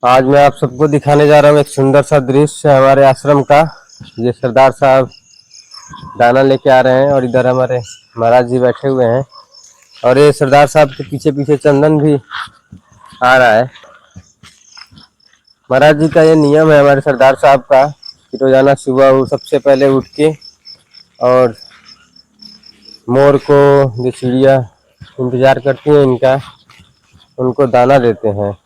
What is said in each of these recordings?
आज मैं आप सबको दिखाने जा रहा हूँ एक सुंदर सा दृश्य हमारे आश्रम का। ये सरदार साहब दाना लेके आ रहे हैं और इधर हमारे महाराज जी बैठे हुए हैं और ये सरदार साहब के पीछे पीछे चंदन भी आ रहा है। महाराज जी का ये नियम है हमारे सरदार साहब का कि रोजाना सुबह वो सबसे पहले उठ के और मोर को, जो चिड़िया इंतजार करती हैं इनका, उनको दाना देते हैं।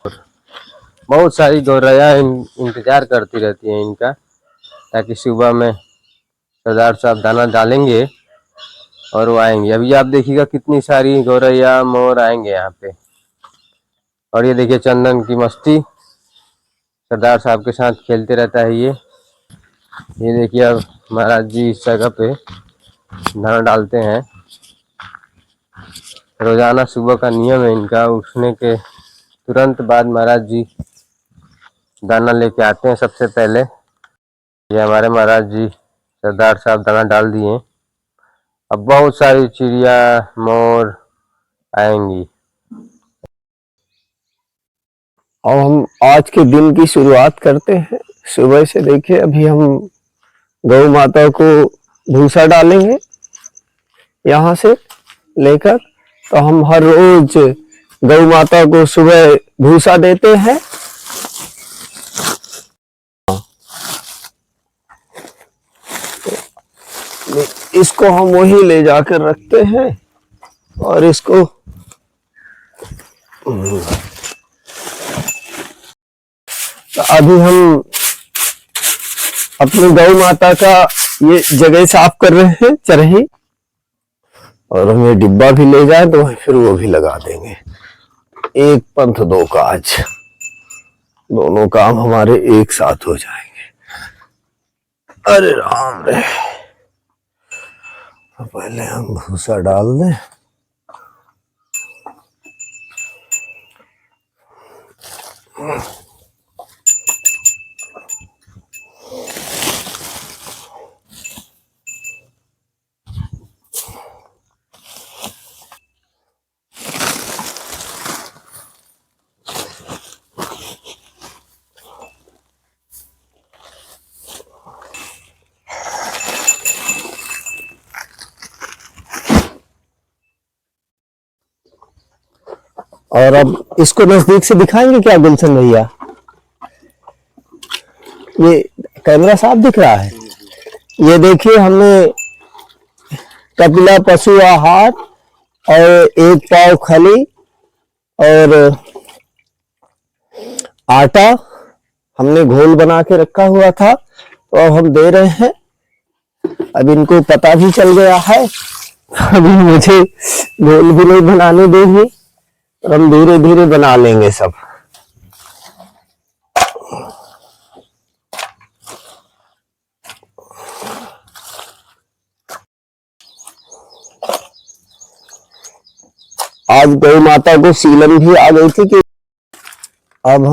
बहुत सारी गौरैया इंतजार करती रहती हैं इनका, ताकि सुबह में सरदार साहब दाना डालेंगे और वो आएंगे। अभी आप देखिएगा कितनी सारी गौरैया मोर आएंगे यहाँ पे। और ये देखिए चंदन की मस्ती, सरदार साहब के साथ खेलते रहता है ये देखिए अब महाराज जी इस जगह पे दाना डालते हैं। रोजाना सुबह का नियम है इनका, उठने के तुरंत बाद महाराज जी दाना लेके आते हैं। सबसे पहले ये हमारे महाराज जी सरदार साहब दाना डाल दिए। अब बहुत सारी चिड़िया मोर आएंगी। और हम आज के दिन की शुरुआत करते हैं। सुबह से देखिए अभी हम गौ माता को भूसा डालेंगे यहाँ से लेकर। तो हम हर रोज गौ माता को सुबह भूसा देते हैं। इसको हम वही ले जाकर रखते हैं और इसको तो अभी हम अपनी गौ माता का ये जगह साफ कर रहे हैं, चरही, और हम ये डिब्बा भी ले जाए तो फिर वो भी लगा देंगे। एक पंथ दो काज, दोनों काम हमारे एक साथ हो जाएंगे। अरे राम रे, तो पहले हम भूसा डाल दें। और अब इसको नजदीक से दिखाएंगे क्या गुलशन भैया? ये कैमरा साफ दिख रहा है। ये देखिए हमने कपिला पशु आहार और 1 पाव खली और आटा हमने घोल बना के रखा हुआ था, तो अब हम दे रहे हैं। अब इनको पता भी चल गया है, अभी मुझे घोल भी नहीं बनाने देंगे, हम धीरे धीरे बना लेंगे सब। आज गौ माता को सीलन भी आ गई थी कि अब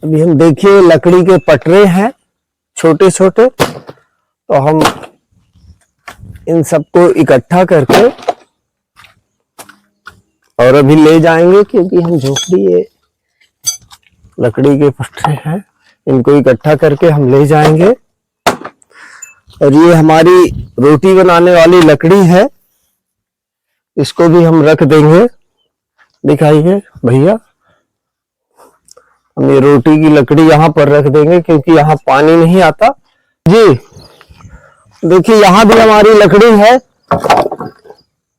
अभी हम देखिए लकड़ी के पटरे हैं छोटे छोटे, तो हम इन सबको इकट्ठा करके और अभी ले जाएंगे, क्योंकि हम झोपड़ी, ये लकड़ी के पटरे हैं, इनको इकट्ठा करके हम ले जाएंगे। और ये हमारी रोटी बनाने वाली लकड़ी है, इसको भी हम रख देंगे। दिखाइए भैया, हम ये रोटी की लकड़ी यहाँ पर रख देंगे क्योंकि यहाँ पानी नहीं आता जी। देखिए यहाँ भी हमारी लकड़ी है,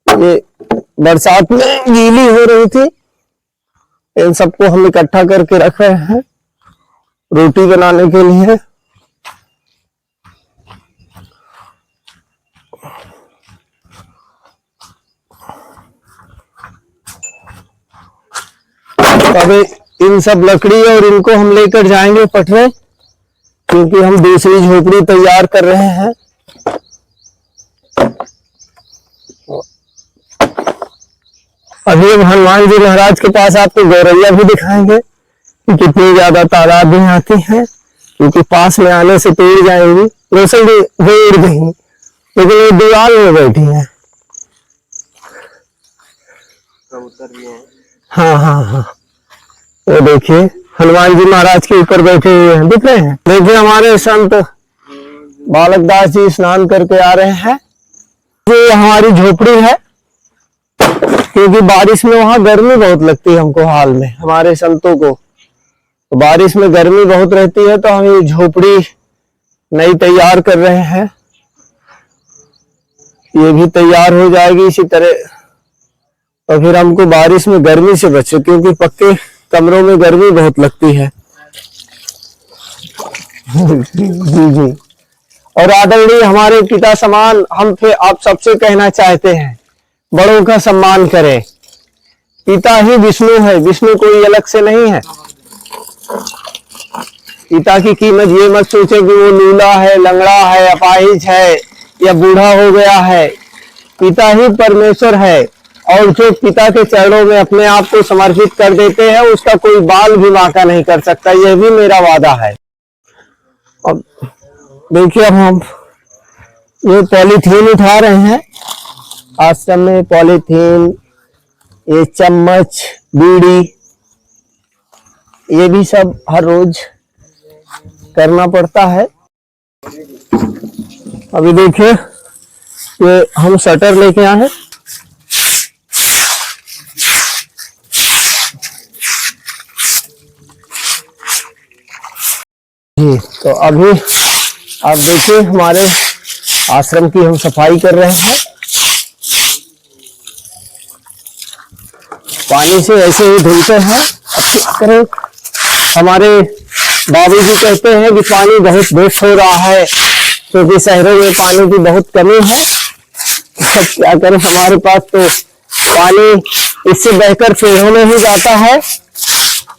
ये बरसात में गीली हो रही थी, इन सबको हम इकट्ठा करके रख रहे हैं रोटी बनाने के लिए। अभी इन सब लकड़ी और इनको हम लेकर जाएंगे पटरे, क्योंकि हम दूसरी झोपड़ी तैयार कर रहे हैं। अभी हम हनुमान जी महाराज के पास आपको गौरैया भी दिखाएंगे कि कितनी ज्यादा तादाद में आती हैं, क्योंकि पास में आने से पेड़ जाएंगी। वैसे भी वो उड़ गई, लेकिन वो दीवार में बैठी है। कबूतर भी हैं। हाँ हाँ हाँ, वो देखिए हनुमान जी महाराज के ऊपर बैठे हुए हैं, दिख रहे हैं। देखिए हमारे संत बालक दास जी स्नान करके आ रहे हैं। ये हमारी झोपड़ी है, क्योंकि बारिश में वहां गर्मी बहुत लगती है हमको, हाल में हमारे संतों को तो बारिश में गर्मी बहुत रहती है, तो हम ये झोपड़ी नई तैयार कर रहे हैं। ये भी तैयार हो जाएगी इसी तरह, तो फिर हमको बारिश में गर्मी से बचे, क्योंकि पक्के कमरों में गर्मी बहुत लगती है। जी जी। और आदरणीय हमारे पिता समान हम फिर आप सबसे कहना चाहते हैं, बड़ों का सम्मान करें। पिता ही विष्णु है, विष्णु कोई अलग से नहीं है। पिता की कीमत ये मत सोचे कि वो लूला है, लंगड़ा है, अपाहिज है या बूढ़ा हो गया है। पिता ही परमेश्वर है, और जो पिता के चरणों में अपने आप को समर्पित कर देते हैं, उसका कोई बाल भी बांका नहीं कर सकता। यह भी मेरा वादा है। अब देखिए, अब हम ये पॉलीथीन उठा रहे हैं। आश्रम में पॉलीथीन, ये चम्मच, बीड़ी, ये भी सब हर रोज करना पड़ता है। अभी देखिए, ये हम शटर लेके आए हैं। जी, तो अभी आप देखिए हमारे आश्रम की हम सफाई कर रहे हैं। पानी से ऐसे ही धुलते हैं अच्छी तरह। हमारे बाबूजी कहते हैं कि पानी बहुत वेस्ट हो रहा है, क्योंकि शहरों में पानी की बहुत कमी है। अब क्या करें, हमारे पास तो पानी इससे बहकर पेड़ों में ही जाता है।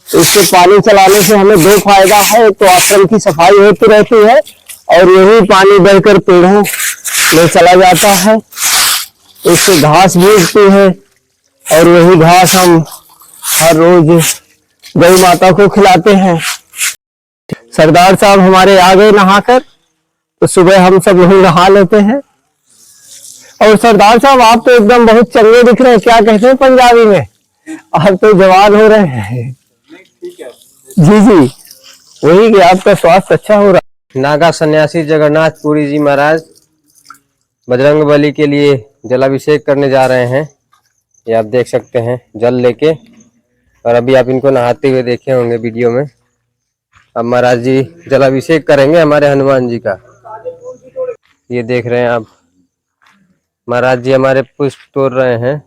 इससे पानी चलाने से हमें दो फायदा है, तो आश्रम की सफाई होती रहती है, और यही पानी बहकर पेड़ों में चला जाता है। इससे घास भी उगती है, और वही घास हम हर रोज गौ माता को खिलाते हैं। सरदार साहब हमारे आ गए नहाकर, तो सुबह हम सब लोग नहा लेते हैं। और सरदार साहब, आप तो एकदम बहुत चंगे दिख रहे हैं। क्या कहते हैं पंजाबी में, आप तो जवान हो रहे हैं। जी जी, वही कि आपका स्वास्थ्य अच्छा हो रहा है। नागा सन्यासी जगन्नाथ पुरी जी महाराज बजरंग बली के लिए जलाभिषेक करने जा रहे हैं। ये आप देख सकते हैं जल लेके, और अभी आप इनको नहाते हुए देखे होंगे वीडियो में। अब महाराज जी जलाभिषेक करेंगे हमारे हनुमान जी का। ये देख रहे हैं आप, महाराज जी हमारे पुष्प तोड़ रहे हैं।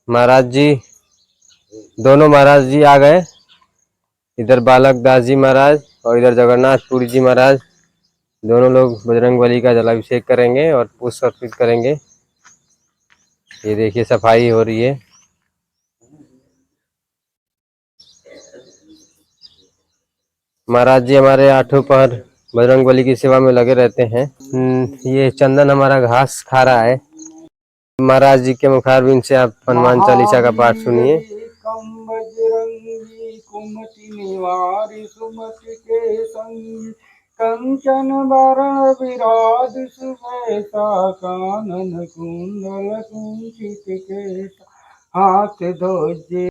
महाराज जी, दोनों महाराज जी आ गए। इधर बालक दास जी महाराज और इधर जगन्नाथ पुरी जी महाराज, दोनों लोग बजरंग बली का जलाभिषेक करेंगे और पुष्प अर्पित करेंगे। ये देखिए सफाई हो रही है। महाराज जी हमारे आठों पहर बजरंग बली की सेवा में लगे रहते हैं। ये चंदन हमारा घास खा रहा है। महाराज जी के मुखारबिंद से आप हनुमान चालीसा का पाठ सुनिए। कंचन वरण विराज सुबेसा, कानन कुंडल कुंचित केसा, हाथ ध्वज।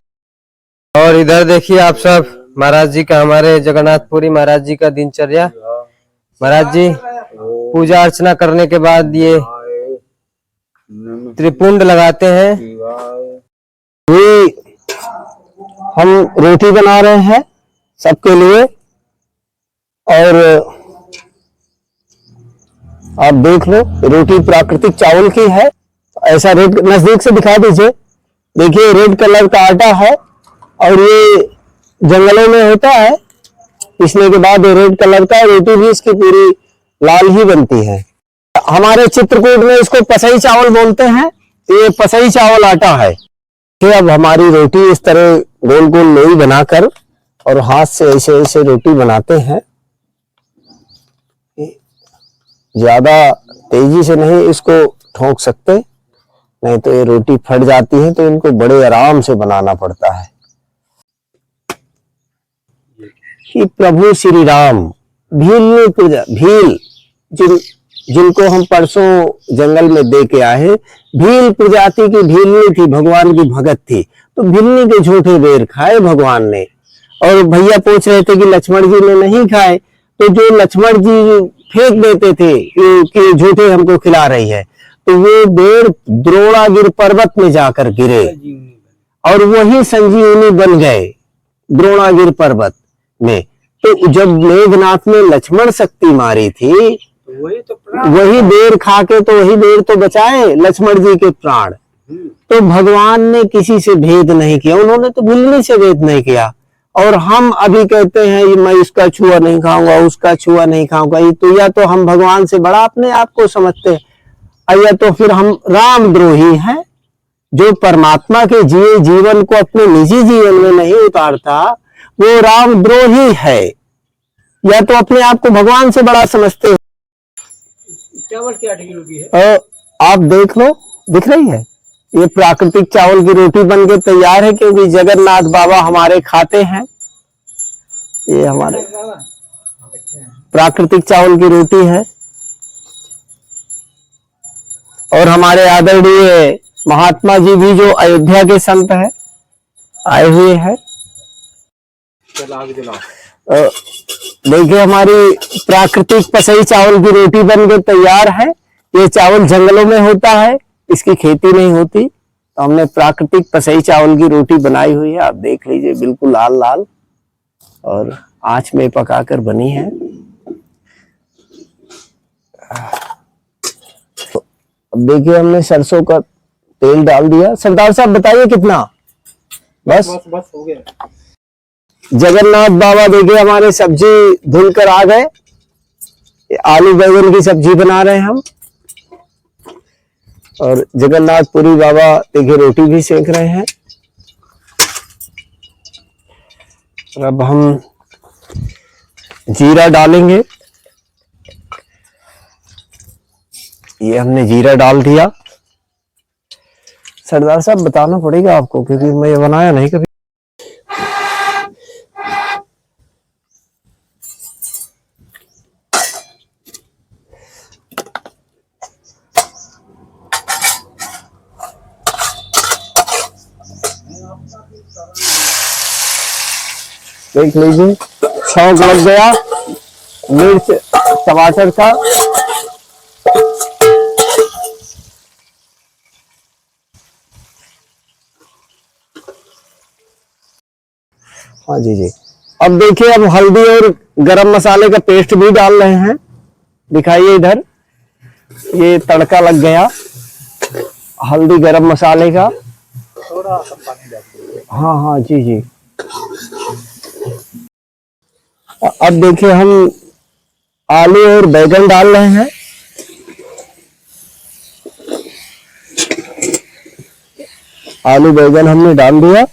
और इधर देखिए आप सब महाराज जी का, हमारे जगन्नाथपुरी महाराज जी का दिनचर्या। महाराज जी पूजा अर्चना करने के बाद ये त्रिपुंड लगाते हैं। ये हम रोटी बना रहे हैं सबके लिए, और आप देख लो, रोटी प्राकृतिक चावल की है। ऐसा रेड, नजदीक से दिखा दीजिए। देखिए रेड कलर का आटा है, और ये जंगलों में होता है, पिसने के बाद रेड कलर का रोटी भी इसकी पूरी लाल ही बनती है। हमारे चित्रकूट में इसको पसई चावल बोलते हैं। ये पसई चावल आटा है। कि अब हमारी रोटी इस तरह गोल गोल लोई बनाकर और हाथ से ऐसे ऐसे रोटी बनाते हैं। ज्यादा तेजी से नहीं इसको ठोक सकते, नहीं तो ये रोटी फट जाती है, तो इनको बड़े आराम से बनाना पड़ता है। कि प्रभु श्री राम भील ने पूजा, भील जिन जिनको हम परसों जंगल में दे के आए, भील प्रजाति की भीलनी थी, भगवान की भगत थी, तो भीलनी के झूठे बेर खाए भगवान ने। और भैया पूछ रहे थे कि लक्ष्मण जी ने नहीं खाए, तो जो लक्ष्मण जी फेंक देते थे कि झूठे हमको खिला रही है, तो वो बेर द्रोणागिर पर्वत में जाकर गिरे और वही संजीवनी बन गए द्रोणागिर पर्वत में। तो जब मेघनाथ ने लक्ष्मण शक्ति मारी थी, वही बेर खा के तो वही बेर तो बचाए लक्ष्मण जी के प्राण। तो भगवान ने किसी से भेद नहीं किया, उन्होंने तो भीलनी से भेद नहीं किया। और हम अभी कहते हैं मैं इसका छुआ नहीं खाऊंगा, उसका छुआ नहीं खाऊंगा, ये तो या तो हम भगवान से बड़ा अपने आप को समझते हैं, या तो फिर हम रामद्रोही हैं। जो परमात्मा के जिए जीवन को अपने निजी जीवन में नहीं उतारता, वो रामद्रोही है, या तो अपने आप को भगवान से बड़ा समझते हैं। चावल क्या किलो की है? आप देख लो, दिख रही है, ये प्राकृतिक चावल की रोटी बन के तैयार है, क्योंकि जगन्नाथ बाबा हमारे खाते हैं। ये हमारे प्राकृतिक चावल की रोटी है। और हमारे आदरणीय महात्मा जी भी जो अयोध्या के संत है आए हुए हैं। देखिए हमारी प्राकृतिक पसई चावल की रोटी बन के तैयार है। ये चावल जंगलों में होता है, इसकी खेती नहीं होती, तो हमने प्राकृतिक पसई चावल की रोटी बनाई हुई है। आप देख लीजिए, बिल्कुल लाल लाल और आंच में पकाकर बनी है। अब देखिए हमने सरसों का तेल डाल दिया। सरदार साहब बताइए कितना? बस हो गया। जगन्नाथ बाबा देखिए हमारे सब्जी धुल कर आ गए। आलू बैंगन की सब्जी बना रहे हैं हम। और जगन्नाथपुरी बाबा देखिए रोटी भी सेक रहे हैं। और अब हम जीरा डालेंगे। ये हमने जीरा डाल दिया। सरदार साहब बताना पड़ेगा आपको, क्योंकि मैं ये बनाया नहीं कभी। देख लीजिए, छौंक लग गया मिर्च टमाटर का। हाँ जी जी। अब देखिए, अब हल्दी और गरम मसाले का पेस्ट भी डाल रहे हैं। दिखाइए इधर, ये तड़का लग गया हल्दी गरम मसाले का। थोड़ा सा पानी डाल दीजिए। हाँ हाँ जी जी। अब देखिए हम आलू और बैगन डाल रहे हैं। आलू बैगन हमने डाल दिया।